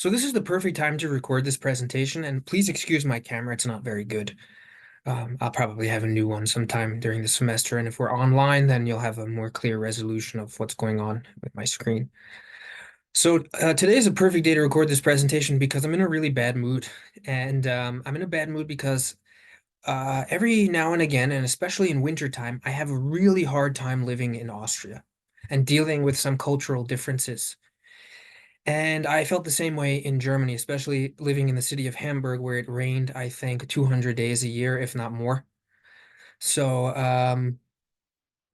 So this is the perfect time to record this presentation, and please excuse my camera, it's not very good. I'll probably have a new one sometime during the semester, and if we're online, then you'll have a more clear resolution of what's going on with my screen. So today is a perfect day to record this presentation because I'm in a really bad mood, and I'm in a bad mood because every now and again, and especially in wintertime, I have a really hard time living in Austria and dealing with some cultural differences. And I felt the same way in Germany, especially living in the city of Hamburg, where it rained, I think, 200 days a year, if not more. So,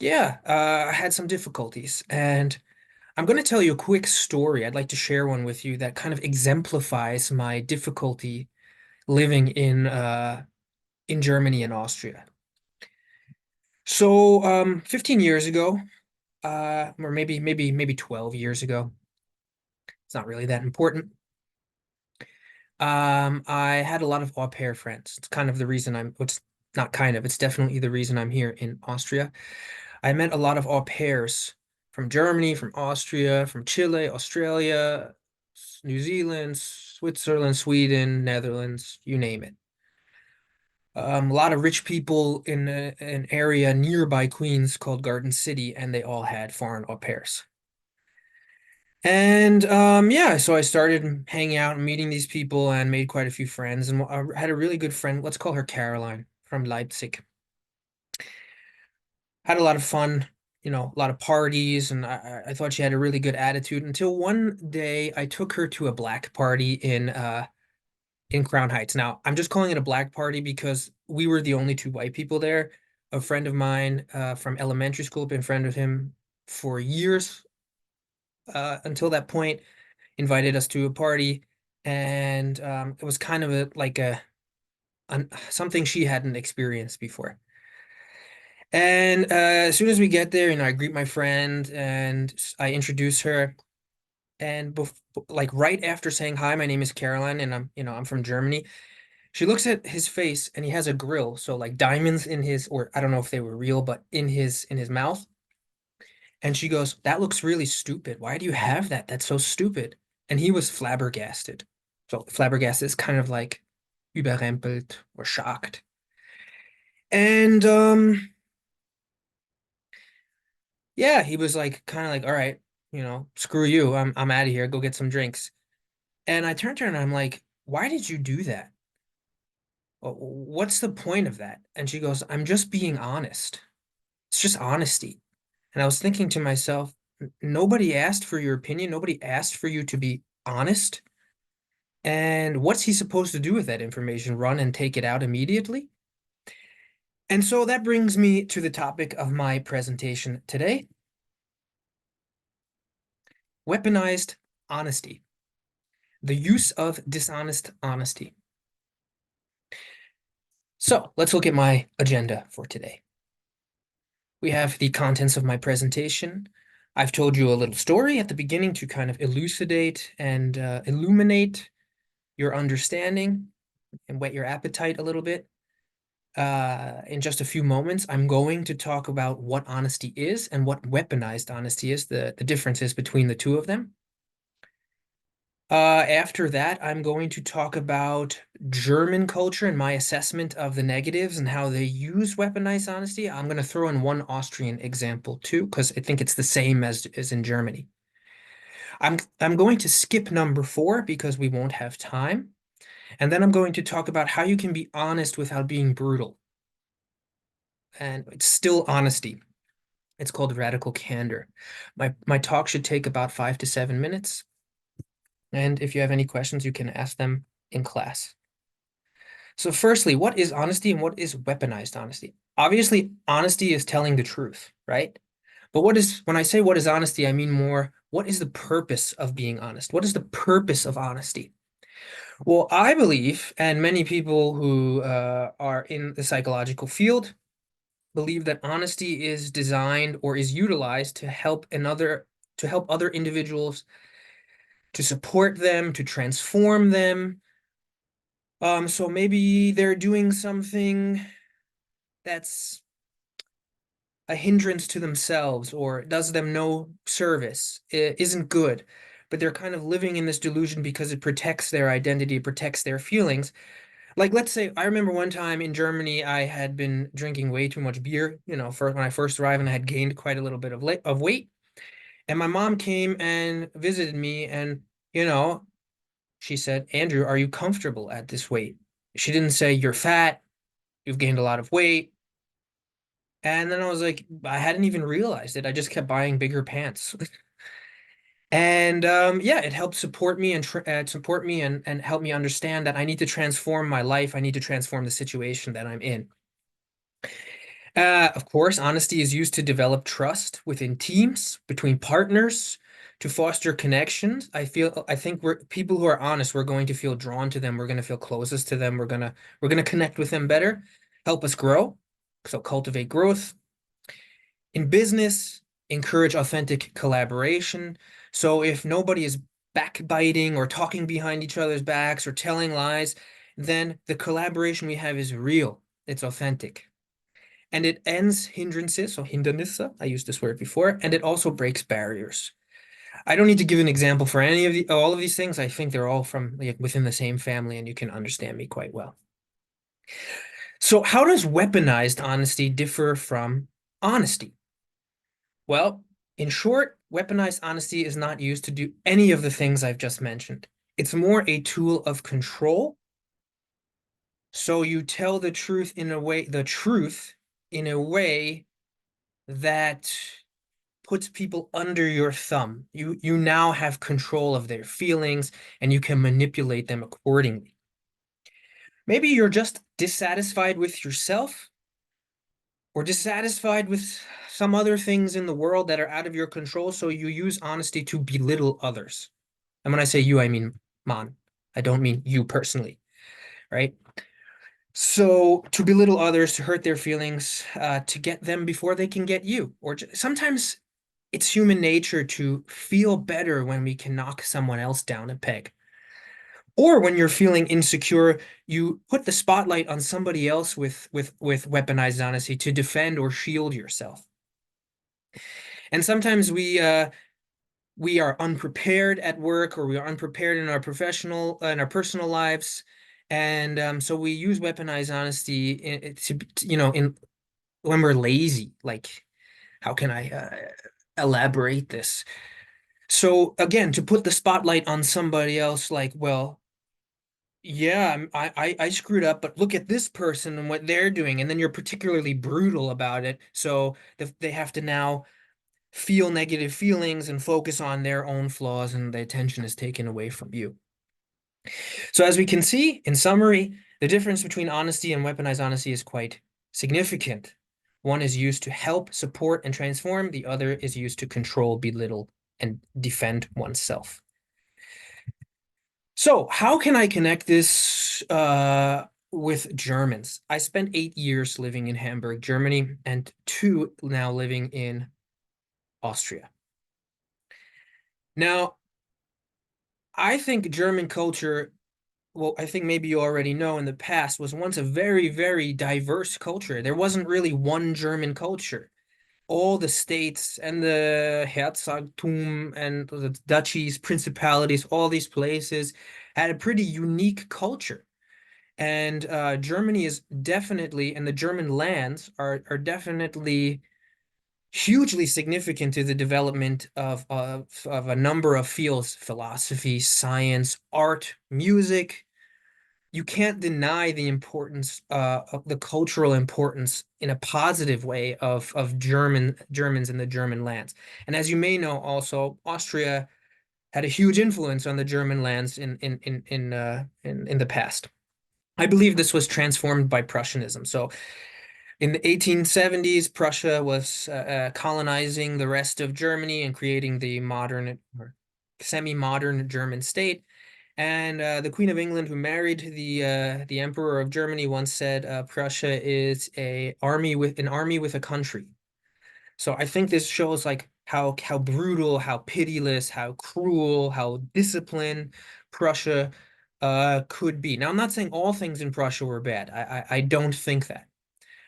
yeah, I had some difficulties. And I'm going to tell you a quick story. I'd like to share one with you that kind of exemplifies my difficulty living in Germany and Austria. So, 15 years ago, or maybe 12 years ago, it's not really that important. I had a lot of au pair friends. It's kind of the reason it's not kind of, it's definitely the reason I'm here in Austria. I met a lot of au pairs from Germany, from Austria, from Chile, Australia, New Zealand, Switzerland, Sweden, Netherlands, you name it. A lot of rich people in an area nearby Queens called Garden City, and they all had foreign au pairs. And yeah, so I started hanging out and meeting these people and made quite a few friends. And I had a really good friend, let's call her Caroline from Leipzig. Had a lot of fun, a lot of parties, and I thought she had a really good attitude until one day I took her to a black party in Crown Heights. Now, I'm just calling it a black party because we were the only two white people there. A friend of mine from elementary school, been friend with him for years until that point invited us to a party, and it was kind of something she hadn't experienced before. And as soon as we get there, I greet my friend and I introduce her. And like right after saying hi, my name is Caroline, and I'm from Germany. She looks at his face, and he has a grill, so like diamonds in his, or I don't know if they were real, but in his mouth. And she goes, "That looks really stupid. Why do you have that? That's so stupid." And he was flabbergasted. So flabbergasted is kind of like überrempelt or shocked. And yeah, he was like kind of like, "All right, screw you. I'm out of here. Go get some drinks." And I turned to her and I'm like, "Why did you do that? What's the point of that?" And she goes, "I'm just being honest. It's just honesty." And I was thinking to myself, Nobody asked for your opinion. Nobody asked for you to be honest. And what's he supposed to do with that information? Run and take it out immediately?" And so that brings me to the topic of my presentation today: weaponized honesty, the use of dishonest honesty. So let's look at my agenda for today. We have the contents of my presentation. I've told you a little story at the beginning to kind of elucidate and illuminate your understanding and whet your appetite a little bit. In just a few moments, I'm going to talk about what honesty is and what weaponized honesty is, the differences between the two of them. After that, I'm going to talk about German culture and my assessment of the negatives and how they use weaponized honesty. I'm going to throw in one Austrian example too, because I think it's the same as in Germany. I'm going to skip number 4 because we won't have time. And then I'm going to talk about how you can be honest without being brutal. And it's still honesty. It's called radical candor. My talk should take about 5 to 7 minutes. And if you have any questions, you can ask them in class. So firstly, what is honesty and what is weaponized honesty? Obviously, honesty is telling the truth, right? But when I say what is honesty, I mean more, what is the purpose of being honest? What is the purpose of honesty? Well, I believe, and many people who are in the psychological field believe that honesty is designed or is utilized to help other individuals, to support them, to transform them. So maybe they're doing something that's a hindrance to themselves or does them no service, isn't good. but they're kind of living in this delusion because it protects their identity, it protects their feelings. Like, let's say, I remember one time in Germany, I had been drinking way too much beer, for when I first arrived, and I had gained quite a little bit of weight. And my mom came and visited me, and, you know, she said, Andrew, are you comfortable at this weight? She didn't say, you're fat, you've gained a lot of weight. And then I was like, I hadn't even realized it. I just kept buying bigger pants. And yeah, it helped support me and and help me understand that I need to transform my life. I need to transform the situation that I'm in. Of course, honesty is used to develop trust within teams, between partners, to foster connections. I think we're people who are honest, we're going to feel drawn to them. We're going to feel closest to them. We're going to connect with them better, help us grow. So cultivate growth. In business, encourage authentic collaboration. So if nobody is backbiting or talking behind each other's backs or telling lies, then the collaboration we have is real. It's authentic. And it ends hindrances, so Hindernisse, I used this word before, and it also breaks barriers. I don't need to give an example for all of these things. I think they're all from like within the same family, and you can understand me quite well. So how does weaponized honesty differ from honesty? Well, in short, weaponized honesty is not used to do any of the things I've just mentioned. It's more a tool of control. So you tell the truth in a way that puts people under your thumb. You now have control of their feelings and you can manipulate them accordingly. Maybe you're just dissatisfied with yourself or dissatisfied with some other things in the world that are out of your control, so you use honesty to belittle others. And when I say you, I mean man. I don't mean you personally, right? So to belittle others, to hurt their feelings, to get them before they can get you. Or sometimes it's human nature to feel better when we can knock someone else down a peg. Or when you're feeling insecure, you put the spotlight on somebody else with weaponized honesty to defend or shield yourself. And sometimes we are unprepared at work, or we are unprepared in our in our personal lives, and so we use weaponized honesty in when we're lazy. Like, how can I elaborate this? So again, to put the spotlight on somebody else, like, well, yeah, I screwed up, but look at this person and what they're doing, and then you're particularly brutal about it, so they have to now feel negative feelings and focus on their own flaws, and the attention is taken away from you. So as we can see, in summary, the difference between honesty and weaponized honesty is quite significant. One is used to help, support, and transform. The other is used to control, belittle, and defend oneself. So how can I connect this with Germans? I spent 8 years living in Hamburg, Germany, and 2 now living in Austria. Now, I think German culture, well, I think maybe you already know, in the past was once a very, very diverse culture. There wasn't really one German culture. All the states and the Herzogtum and the duchies, principalities, all these places had a pretty unique culture. And Germany is definitely, and the German lands are definitely hugely significant to the development of a number of fields: philosophy, science, art, music. You can't deny the importance, of the cultural importance in a positive way of Germans in the German lands. And as you may know, also Austria had a huge influence on the German lands in the past. I believe this was transformed by Prussianism. So in the 1870s, Prussia was colonizing the rest of Germany and creating the modern or semi-modern German state. And the Queen of England, who married the Emperor of Germany, once said, "Prussia is an army with a country." So I think this shows like how brutal, how pitiless, how cruel, how disciplined Prussia could be. Now, I'm not saying all things in Prussia were bad. I don't think that.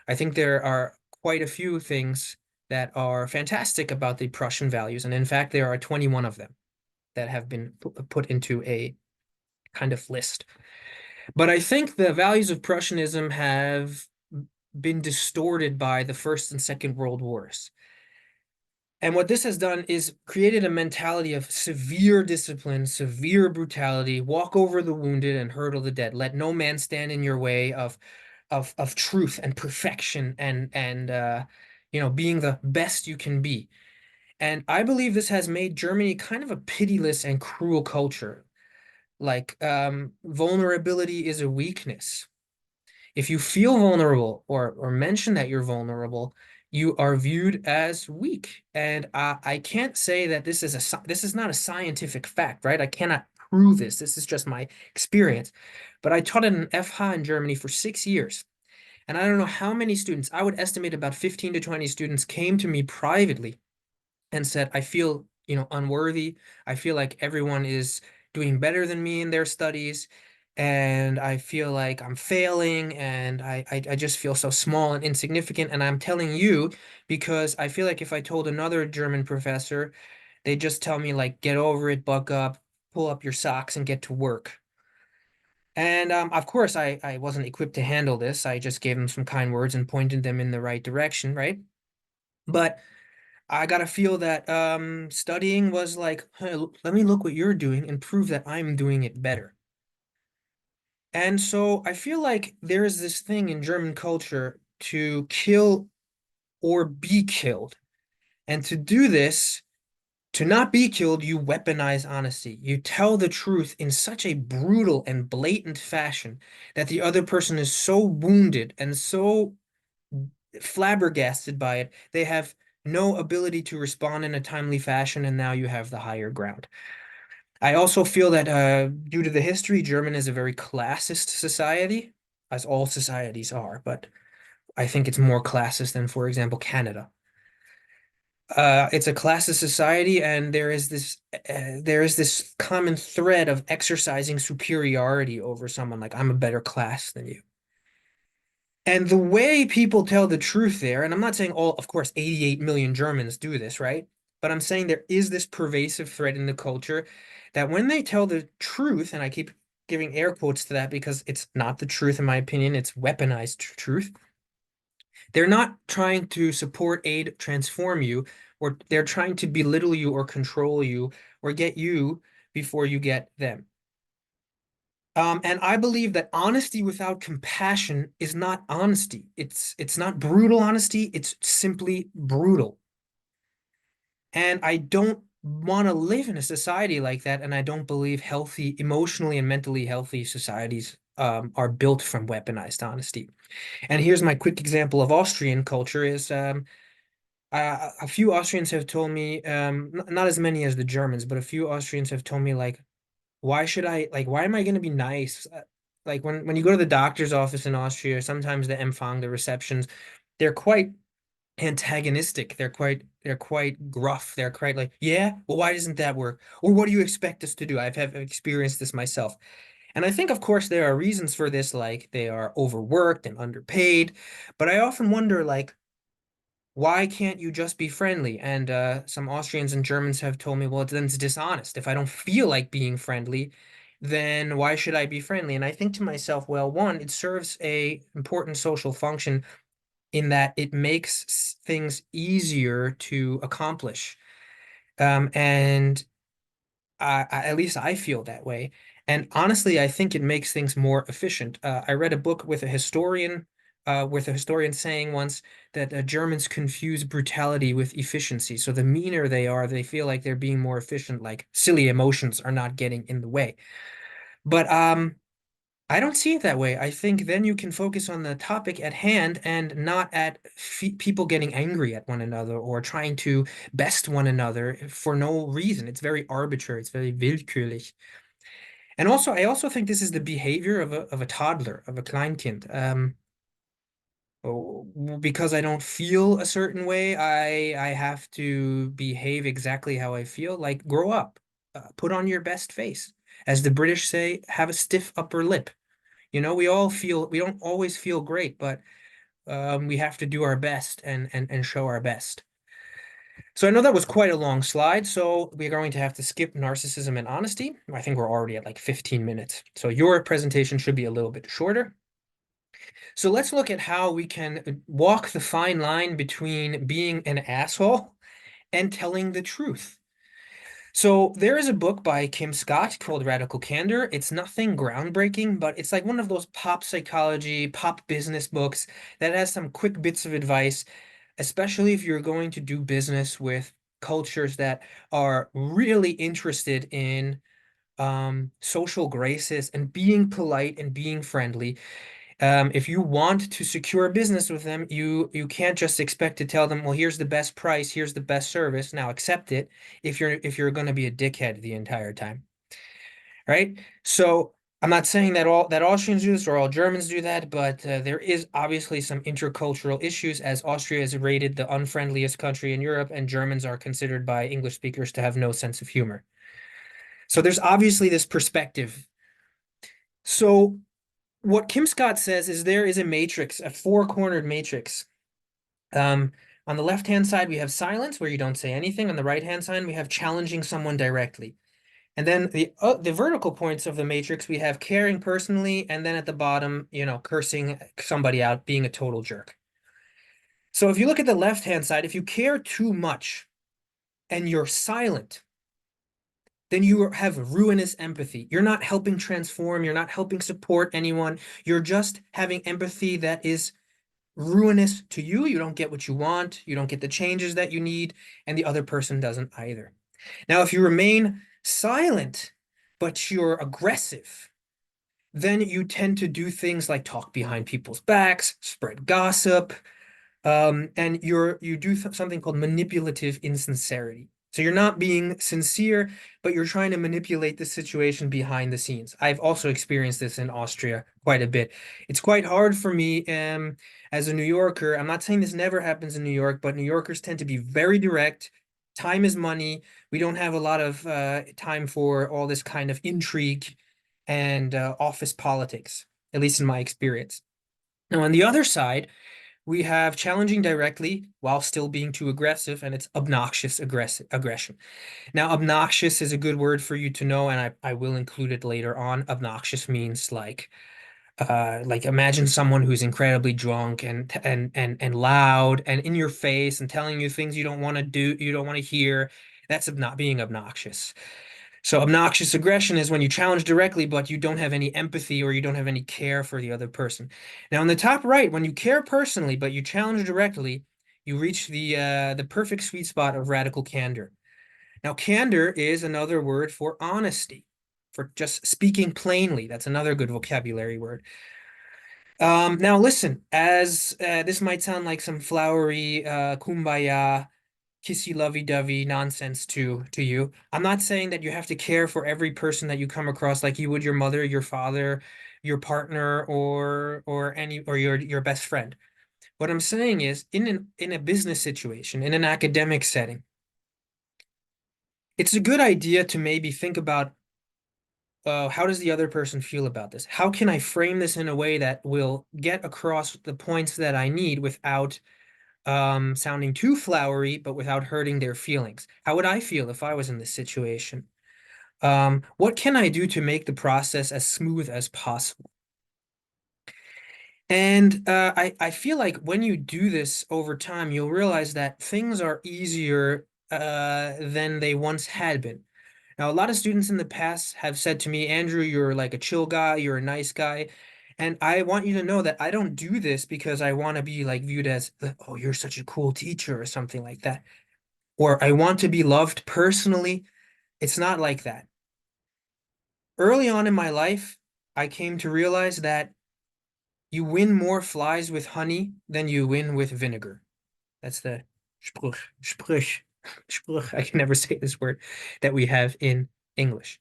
I think there are quite a few things that are fantastic about the Prussian values, and in fact, there are 21 of them. that have been put into a kind of list. But I think the values of Prussianism have been distorted by the First and Second World Wars. And what this has done is created a mentality of severe discipline, severe brutality, walk over the wounded and hurdle the dead. Let no man stand in your way of truth and perfection and being the best you can be. And I believe this has made Germany kind of a pitiless and cruel culture. Like vulnerability is a weakness. If you feel vulnerable or mention that you're vulnerable, you are viewed as weak. And I can't say that this is not a scientific fact, right? I cannot prove this. This is just my experience. But I taught at an FH in Germany for 6 years. And I don't know how many students, I would estimate about 15 to 20 students came to me privately and said, I feel, unworthy. I feel like everyone is doing better than me in their studies. And I feel like I'm failing and I just feel so small and insignificant. And I'm telling you because I feel like if I told another German professor, they just tell me like, get over it, buck up, pull up your socks and get to work. And of course, I wasn't equipped to handle this. I just gave them some kind words and pointed them in the right direction, right? But I gotta feel that studying was like, hey, let me look what you're doing and prove that I'm doing it better. And so I feel like there is this thing in German culture to kill or be killed. And to do this, to not be killed, you weaponize honesty. You tell the truth in such a brutal and blatant fashion that the other person is so wounded and so flabbergasted by it, they have no ability to respond in a timely fashion, and now you have the higher ground. I also feel that due to the history, German is a very classist society, as all societies are, but I think it's more classist than, for example, Canada. It's a classist society, and there is this common thread of exercising superiority over someone, like I'm a better class than you. And the way people tell the truth there, and I'm not saying all, of course, 88 million Germans do this, right? But I'm saying there is this pervasive thread in the culture that when they tell the truth, and I keep giving air quotes to that because it's not the truth, in my opinion, it's weaponized truth. They're not trying to support, aid, transform you, or they're trying to belittle you or control you or get you before you get them. And I believe that honesty without compassion is not honesty. It's not brutal honesty, it's simply brutal. And I don't want to live in a society like that, and I don't believe healthy, emotionally and mentally healthy societies are built from weaponized honesty. And here's my quick example of Austrian culture is a few Austrians have told me, not as many as the Germans, but a few Austrians have told me like, why am I going to be nice? Like when you go to the doctor's office in Austria, sometimes the Empfang, the receptions, they're quite antagonistic. They're quite gruff. They're quite like, yeah, well, why doesn't that work? Or what do you expect us to do? I've experienced this myself. And I think, of course, there are reasons for this, like they are overworked and underpaid. But I often wonder, like, why can't you just be friendly? And some Austrians and Germans have told me, well, then it's dishonest. If I don't feel like being friendly, then why should I be friendly? And I think to myself, well, one, it serves a important social function in that it makes things easier to accomplish. And at least I feel that way. And honestly, I think it makes things more efficient. I read a book with a historian saying once that Germans confuse brutality with efficiency. So the meaner they are, they feel like they're being more efficient, like silly emotions are not getting in the way. But I don't see it that way. I think then you can focus on the topic at hand and not at people getting angry at one another or trying to best one another for no reason. It's very arbitrary. It's very willkürlich. And also, I also think this is the behavior of a toddler, of a Kleinkind. Oh, because I don't feel a certain way, I have to behave exactly how I feel. Like, grow up, put on your best face. As the British say, have a stiff upper lip. We don't always feel great, but we have to do our best and show our best. So I know that was quite a long slide, so we're going to have to skip narcissism and honesty. I think we're already at like 15 minutes. So your presentation should be a little bit shorter. So let's look at how we can walk the fine line between being an asshole and telling the truth. So there is a book by Kim Scott called Radical Candor. It's nothing groundbreaking, but it's like one of those pop psychology, pop business books that has some quick bits of advice, especially if you're going to do business with cultures that are really interested in social graces and being polite and being friendly. If you want to secure business with them, you can't just expect to tell them, well, here's the best price, here's the best service. Now accept it if you're going to be a dickhead the entire time, right? So I'm not saying that all that Austrians do this or all Germans do that, but there is obviously some intercultural issues as Austria is rated the unfriendliest country in Europe, and Germans are considered by English speakers to have no sense of humor. So there's obviously this perspective. So what Kim Scott says is there is a matrix, a four-cornered matrix. Um, on the left-hand side, we have silence, where you don't say anything. On the right-hand side, we have challenging someone directly. And then the vertical points of the matrix, we have caring personally, and then at the bottom, cursing somebody out, being a total jerk. So if you look at the left-hand side, if you care too much and you're silent, then you have ruinous empathy. You're not helping transform, you're not helping support anyone. You're just having empathy that is ruinous to you. You don't get what you want, you don't get the changes that you need, and the other person doesn't either. Now, if you remain silent, but you're aggressive, then you tend to do things like talk behind people's backs, spread gossip, and you do something called manipulative insincerity. So you're not being sincere, but you're trying to manipulate the situation behind the scenes. I've also experienced this in Austria quite a bit. It's quite hard for me as a New Yorker. I'm not saying this never happens in New York, but New Yorkers tend to be very direct. Time is money. We don't have a lot of time for all this kind of intrigue and office politics, at least in my experience. Now, on the other side, we have challenging directly while still being too aggressive, and it's obnoxious aggression. Now, obnoxious is a good word for you to know, and I will include it later on. Obnoxious means like imagine someone who's incredibly drunk and loud and in your face and telling you things you don't want to do, you don't want to hear. That's not being obnoxious. So obnoxious aggression is when you challenge directly, but you don't have any empathy or you don't have any care for the other person. Now, in the top right, when you care personally, but you challenge directly, you reach the perfect sweet spot of radical candor. Now, candor is another word for honesty, for just speaking plainly. That's another good vocabulary word. Now listen, as this might sound like some flowery kumbaya kissy lovey-dovey nonsense to you. I'm not saying that you have to care for every person that you come across like you would your mother, your father, your partner, or your best friend. What I'm saying is in a business situation, in an academic setting, it's a good idea to maybe think about how does the other person feel about this? How can I frame this in a way that will get across the points that I need without sounding too flowery, but without hurting their feelings? How would I feel if I was in this situation? What can I do to make the process as smooth as possible? And I feel like when you do this over time, you'll realize that things are easier than they once had been. Now, a lot of students in the past have said to me, Andrew, you're like a chill guy, you're a nice guy. And I want you to know that I don't do this because I want to be like viewed as, oh, you're such a cool teacher or something like that. Or I want to be loved personally. It's not like that. Early on in my life, I came to realize that you win more flies with honey than you win with vinegar. That's the Spruch, Spruch. I can never say this word that we have in English.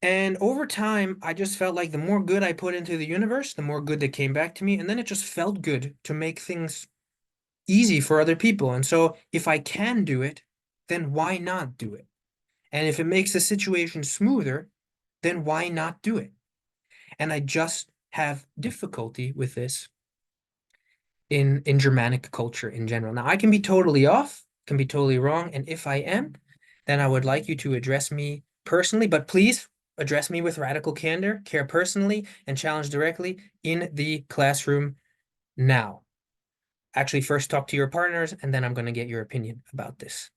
And over time, I just felt like the more good I put into the universe, the more good that came back to me. And then it just felt good to make things easy for other people. And so if I can do it, then why not do it? And if it makes the situation smoother, then why not do it? And I just have difficulty with this in Germanic culture in general. Now, I can be totally off. can be totally wrong. And if I am, then I would like you to address me personally, but please address me with radical candor, care personally, and challenge directly in the classroom now. Actually, first talk to your partners, and then I'm going to get your opinion about this.